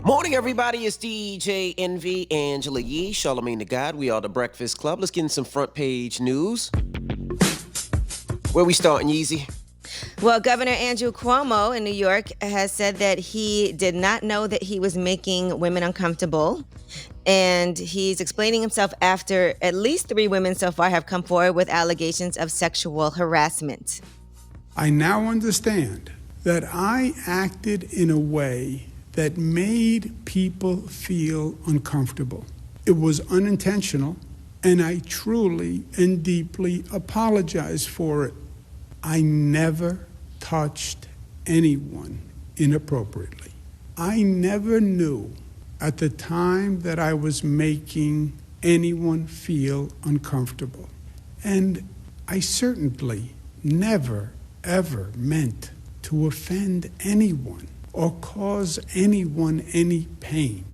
Morning, everybody. It's DJ Envy, Angela Yee, Charlamagne the God. We are the Breakfast Club. Let's get in some front page news. Where we starting, Yeezy? Well, Governor Andrew Cuomo in New York has said that he did not know that he was making women uncomfortable. And he's explaining himself after at least 3 women so far have come forward with allegations of sexual harassment. I now understand that I acted in a way that made people feel uncomfortable. It was unintentional, and I truly and deeply apologize for it. I never touched anyone inappropriately. I never knew at the time that I was making anyone feel uncomfortable. And I certainly never, ever meant to offend anyone or cause anyone any pain.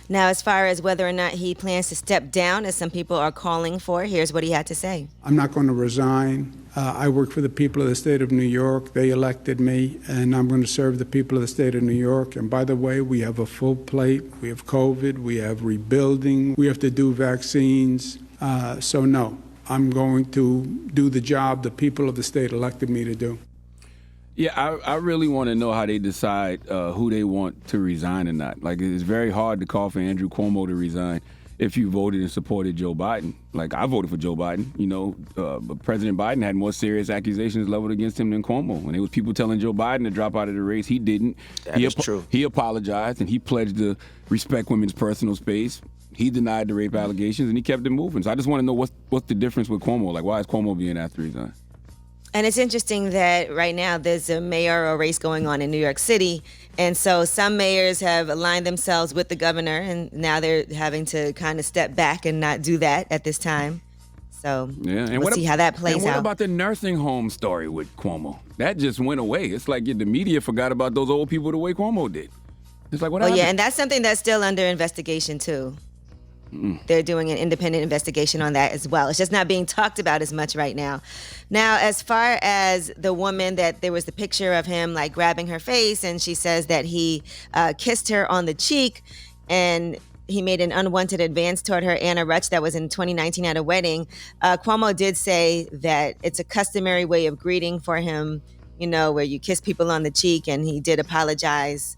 Now, as far as whether or not he plans to step down, as some people are calling for, here's what he had to say. I'm not going to resign. I work for the people of the state of New York. They elected me, and I'm going to serve the people of the state of New York. And by the way, we have a full plate. We have COVID. We have rebuilding. We have to do vaccines. So no, I'm going to do the job the people of the state elected me to do. Yeah, I really want to know how they decide who they want to resign or not. Like, it's very hard to call for Andrew Cuomo to resign if you voted and supported Joe Biden. Like, I voted for Joe Biden. You know, but President Biden had more serious accusations leveled against him than Cuomo. When there was people telling Joe Biden to drop out of the race, he didn't. That is true. He apologized, and he pledged to respect women's personal space. He denied the rape allegations, and he kept it moving. So I just want to know what's the difference with Cuomo. Like, why is Cuomo being asked to resign? And it's interesting that right now there's a mayoral race going on in New York City. And so some mayors have aligned themselves with the governor, and now they're having to kind of step back and not do that at this time. So we'll see how that plays out. And what about the nursing home story with Cuomo? That just went away. It's like the media forgot about those old people the way Cuomo did. It's like, what happened? Yeah, and that's something that's still under investigation, too. They're doing an independent investigation on that as well. It's just not being talked about as much right now. Now, as far as the woman that there was the picture of him like grabbing her face, and she says that he kissed her on the cheek and he made an unwanted advance toward her, Anna Rutch, that was in 2019 at a wedding. Cuomo did say that it's a customary way of greeting for him, you know, where you kiss people on the cheek, and he did apologize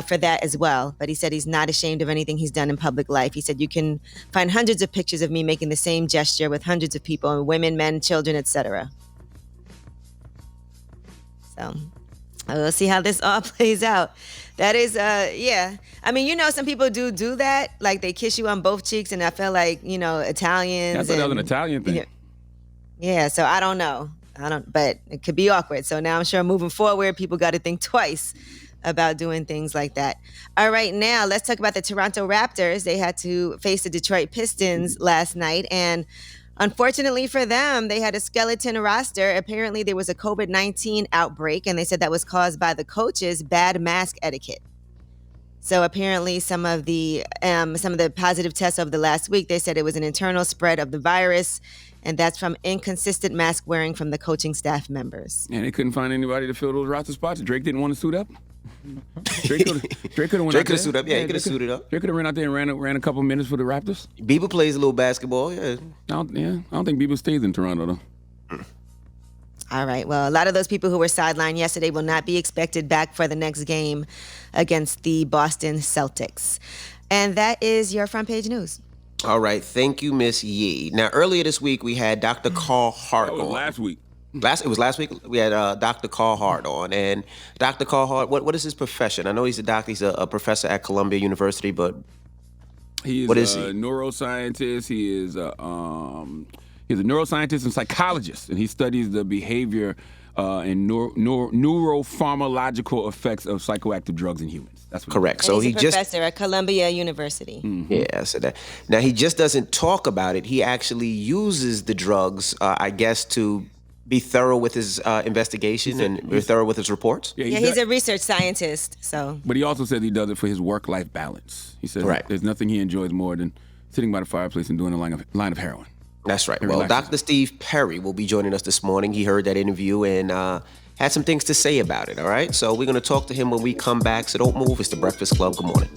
for that as well. But he said he's not ashamed of anything he's done in public life. He said you can find hundreds of pictures of me making the same gesture with hundreds of people, women, men, children, etc. So we'll see how this all plays out. That is, yeah. I mean, you know, some people do that. Like they kiss you on both cheeks, and I feel like, you know, Italians. I thought that was an Italian thing. Yeah, so I don't know. But it could be awkward. So now I'm sure moving forward, people got to think twice about doing things like that. All right, now let's talk about the Toronto Raptors. They had to face the Detroit Pistons last night, and unfortunately for them, they had a skeleton roster. Apparently, there was a COVID-19 outbreak, and they said that was caused by the coaches' bad mask etiquette. So apparently, some of the positive tests over the last week, they said it was an internal spread of the virus, and that's from inconsistent mask wearing from the coaching staff members. And they couldn't find anybody to fill those roster spots. Drake didn't want to suit up. Drake could have suited up. Yeah, he could have suited up. Drake could have ran out there and ran a couple minutes for the Raptors. Bieber plays a little basketball. Yeah. I don't think Bieber stays in Toronto though. All right. Well, a lot of those people who were sidelined yesterday will not be expected back for the next game against the Boston Celtics. And that is your front page news. All right. Thank you, Miss Yee. Now, earlier this week, we had Dr. Carlhart on. Last week. It was last week. We had Dr. Carlhart on, and Dr. Carlhart, what is his profession? I know he's a doctor. He's a professor at Columbia University, but he is a neuroscientist. He's a neuroscientist and psychologist, and he studies the behavior and neuropharmacological effects of psychoactive drugs in humans. That's what correct. So he's a professor at Columbia University. Mm-hmm. Yeah, so that now he just doesn't talk about it. He actually uses the drugs, I guess, to be thorough with his investigation and be thorough with his reports. Yeah, he's a research scientist. So, but he also says he does it for his work-life balance. He says there's nothing he enjoys more than sitting by the fireplace and doing a line of heroin. That's right. Well, Dr. Steve Perry will be joining us this morning. He heard that interview and had some things to say about it, all right? So we're going to talk to him when we come back. So don't move. It's The Breakfast Club. Good morning.